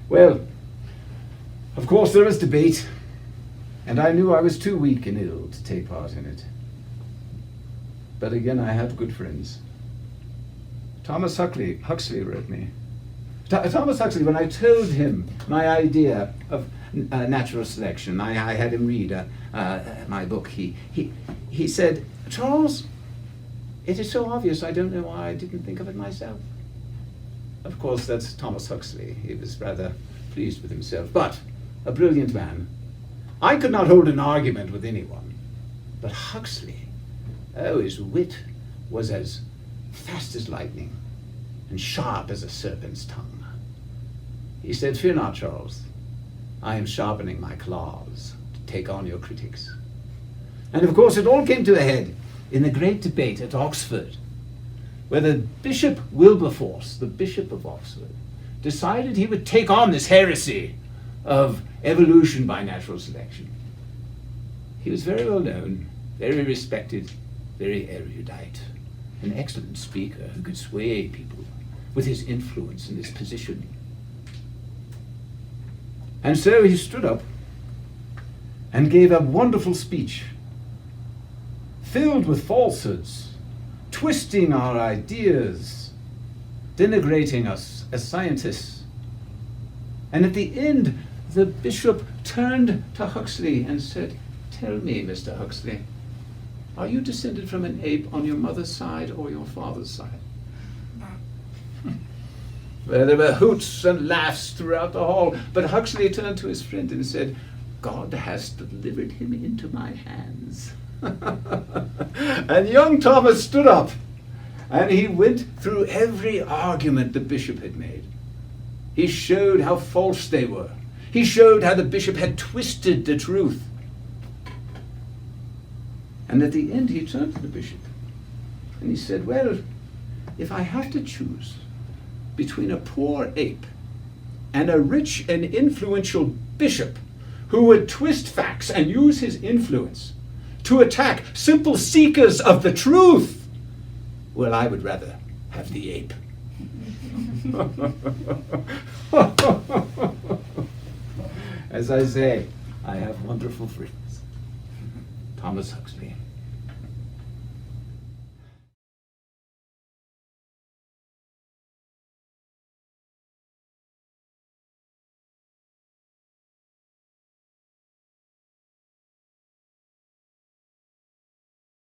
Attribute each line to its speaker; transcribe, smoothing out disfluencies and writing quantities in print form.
Speaker 1: Well, of course there was debate, and I knew I was too weak and ill to take part in it. But again, I had good friends. Thomas Huxley wrote me. Thomas Huxley, when I told him my idea of natural selection, I had him read my book, he said, "Charles, it is so obvious, I don't know why I didn't think of it myself." Of course, that's Thomas Huxley. He was rather pleased with himself, but a brilliant man. I could not hold an argument with anyone, but Huxley, oh, his wit was as fast as lightning and sharp as a serpent's tongue. He said, "Fear not, Charles. I am sharpening my claws to take on your critics." And of course, it all came to a head in the great debate at Oxford, where the Bishop Wilberforce, the Bishop of Oxford, decided he would take on this heresy of evolution by natural selection. He was very well known, very respected, very erudite, an excellent speaker who could sway people with his influence and his position. And so he stood up and gave a wonderful speech, filled with falsehoods, twisting our ideas, denigrating us as scientists. And at the end, the bishop turned to Huxley and said, "Tell me, Mr. Huxley, are you descended from an ape on your mother's side or your father's side?" Well, there were hoots and laughs throughout the hall, but Huxley turned to his friend and said, "God has delivered him into my hands." And young Thomas stood up, and he went through every argument the bishop had made. He showed how false they were. He showed how the bishop had twisted the truth. And at the end, he turned to the bishop, and he said, "Well, if I have to choose between a poor ape and a rich and influential bishop who would twist facts and use his influence to attack simple seekers of the truth, well, I would rather have the ape." As I say, I have wonderful friends. Thomas Huxley.